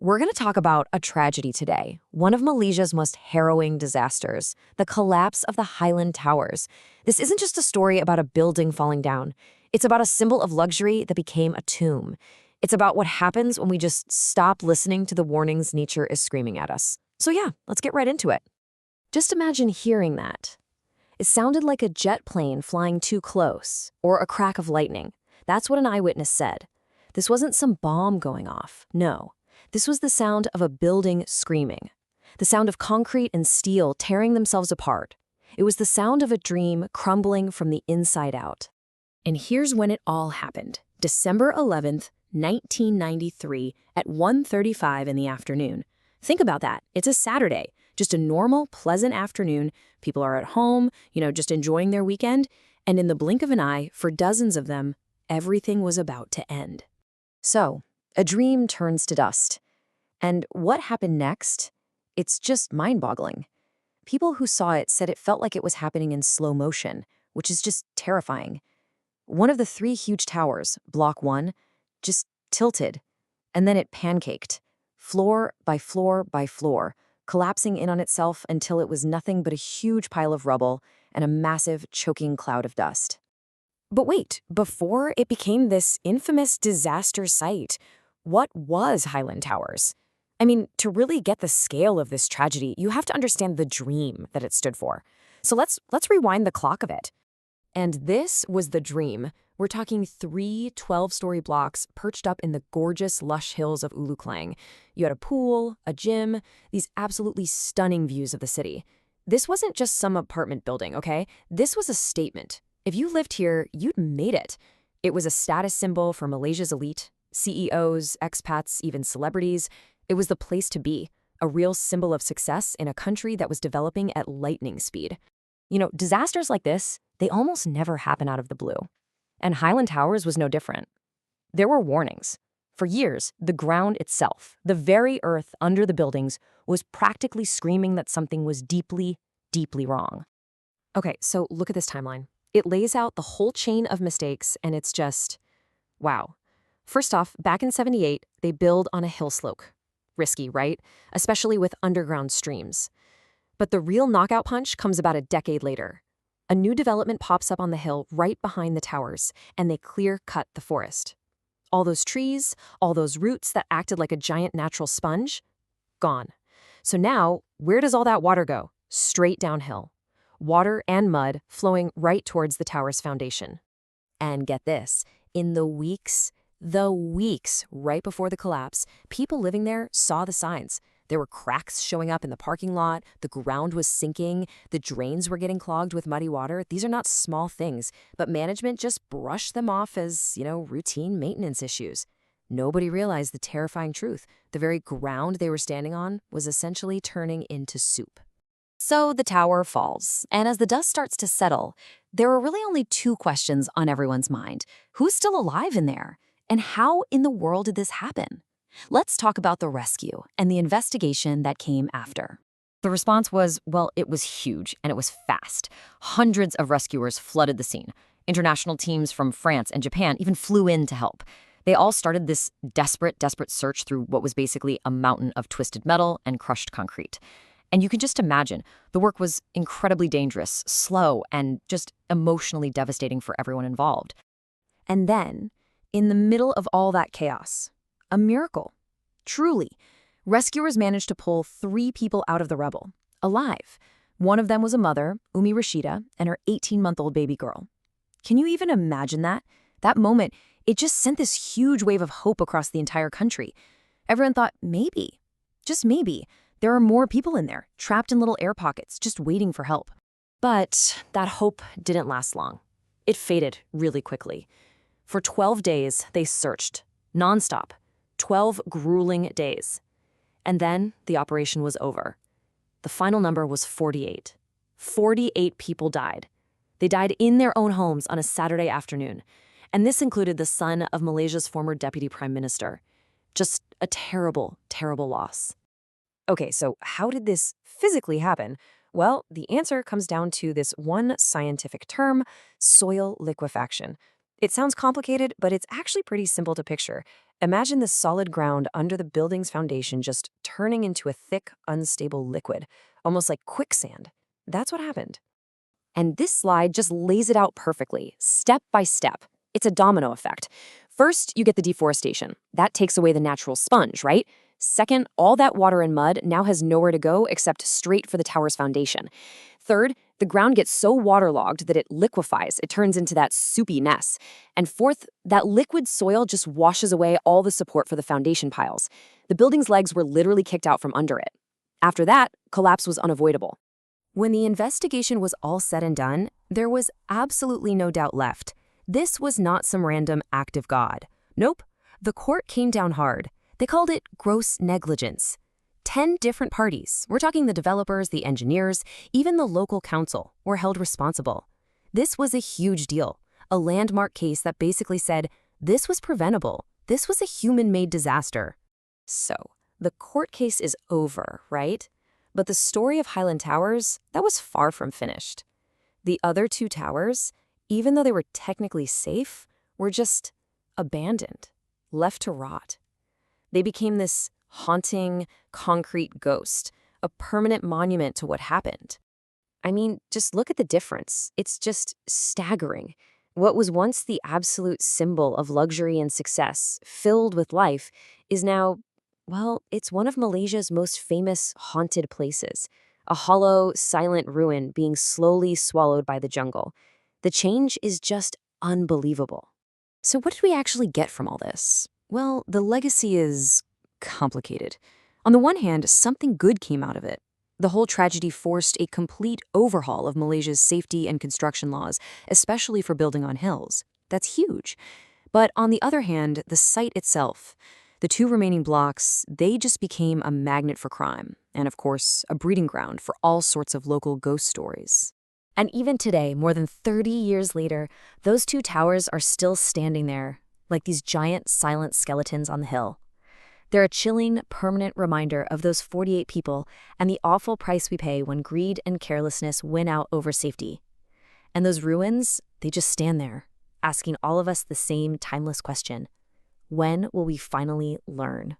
We're going to talk about a tragedy today, one of Malaysia's most harrowing disasters, the collapse of the Highland Towers. This isn't just a story about a building falling down. It's about a symbol of luxury that became a tomb. It's about what happens when we just stop listening to the warnings nature is screaming at us. So yeah, let's get right into it. Just imagine hearing that. It sounded like a jet plane flying too close, or a crack of lightning. That's what an eyewitness said. This wasn't some bomb going off, no. This was the sound of a building screaming, the sound of concrete and steel tearing themselves apart. It was the sound of a dream crumbling from the inside out. And here's when it all happened. December 11th, 1993 at 1:35 in the afternoon. Think about that. It's a Saturday, just a normal, pleasant afternoon. People are at home, just enjoying their weekend. And in the blink of an eye, for dozens of them, everything was about to end. So, a dream turns to dust. And what happened next? It's just mind-boggling. People who saw it said it felt like it was happening in slow motion, which is just terrifying. One of the three huge towers, Block 1, just tilted, and then it pancaked, floor by floor by floor, collapsing in on itself until it was nothing but a huge pile of rubble and a massive, choking cloud of dust. But wait, before it became this infamous disaster site, what was Highland Towers? I mean, to really get the scale of this tragedy, you have to understand the dream that it stood for. So let's rewind the clock of it. And this was the dream. We're talking 3 12-story blocks perched up in the gorgeous, lush hills of Ulu Klang. You had a pool, a gym, these absolutely stunning views of the city. This wasn't just some apartment building, okay? This was a statement. If you lived here, you'd made it. It was a status symbol for Malaysia's elite. CEOs, expats, even celebrities. It was the place to be, a real symbol of success in a country that was developing at lightning speed. Disasters like this, they almost never happen out of the blue. And Highland Towers was no different. There were warnings. For years, the ground itself, the very earth under the buildings, was practically screaming that something was deeply, deeply wrong. Okay, so look at this timeline. It lays out the whole chain of mistakes, and it's just, wow. First off, back in '78, they build on a hill slope. Risky, right? Especially with underground streams. But the real knockout punch comes about a decade later. A new development pops up on the hill right behind the towers, and they clear-cut the forest. All those trees, all those roots that acted like a giant natural sponge, gone. So now, where does all that water go? Straight downhill. Water and mud flowing right towards the tower's foundation. And get this, in the weeks right before the collapse, people living there saw the signs. There were cracks showing up in the parking lot, the ground was sinking, the drains were getting clogged with muddy water. These are not small things, but management just brushed them off as, routine maintenance issues. Nobody realized the terrifying truth. The very ground they were standing on was essentially turning into soup. So the tower falls, and as the dust starts to settle, there are really only 2 questions on everyone's mind. Who's still alive in there? And how in the world did this happen? Let's talk about the rescue and the investigation that came after. The response was, well, it was huge and it was fast. Hundreds of rescuers flooded the scene. International teams from France and Japan even flew in to help. They all started this desperate search through what was basically a mountain of twisted metal and crushed concrete. And you can just imagine, the work was incredibly dangerous, slow, and just emotionally devastating for everyone involved. And then, in the middle of all that chaos, a miracle. Truly, rescuers managed to pull 3 people out of the rubble, alive. One of them was a mother, Umi Rashida, and her 18-month-old baby girl. Can you even imagine that? That moment, it just sent this huge wave of hope across the entire country. Everyone thought, maybe, just maybe, there are more people in there, trapped in little air pockets, just waiting for help. But that hope didn't last long. It faded really quickly. For 12 days, they searched, nonstop. 12 grueling days. And then the operation was over. The final number was 48. 48 people died. They died in their own homes on a Saturday afternoon. And this included the son of Malaysia's former deputy prime minister. Just a terrible, terrible loss. Okay, so how did this physically happen? Well, the answer comes down to this one scientific term, soil liquefaction. It sounds complicated, but it's actually pretty simple to picture. Imagine the solid ground under the building's foundation just turning into a thick, unstable liquid, almost like quicksand. That's what happened. And this slide just lays it out perfectly, step by step. It's a domino effect. First, you get the deforestation. That takes away the natural sponge, right? Second, all that water and mud now has nowhere to go except straight for the tower's foundation. Third, the ground gets so waterlogged that it liquefies. It turns into that soupy mess. And fourth, that liquid soil just washes away all the support for the foundation piles. The building's legs were literally kicked out from under it. After that, collapse was unavoidable. When the investigation was all said and done, there was absolutely no doubt left. This was not some random act of God. Nope. The court came down hard. They called it gross negligence. 10 different parties, we're talking the developers, the engineers, even the local council, were held responsible. This was a huge deal, a landmark case that basically said this was preventable. This was a human-made disaster. So, the court case is over, right? But the story of Highland Towers, that was far from finished. The other 2 towers, even though they were technically safe, were just abandoned, left to rot. They became this haunting, concrete ghost, a permanent monument to what happened. I mean, just look at the difference. It's just staggering. What was once the absolute symbol of luxury and success, filled with life, is now, well, it's one of Malaysia's most famous haunted places, a hollow, silent ruin being slowly swallowed by the jungle. The change is just unbelievable. So what did we actually get from all this? Well, the legacy is complicated. On the one hand, something good came out of it. The whole tragedy forced a complete overhaul of Malaysia's safety and construction laws, especially for building on hills. That's huge. But on the other hand, the site itself, the 2 remaining blocks, they just became a magnet for crime, and of course, a breeding ground for all sorts of local ghost stories. And even today, more than 30 years later, those 2 towers are still standing there, like these giant, silent skeletons on the hill. They're a chilling, permanent reminder of those 48 people and the awful price we pay when greed and carelessness win out over safety. And those ruins, they just stand there, asking all of us the same timeless question. When will we finally learn?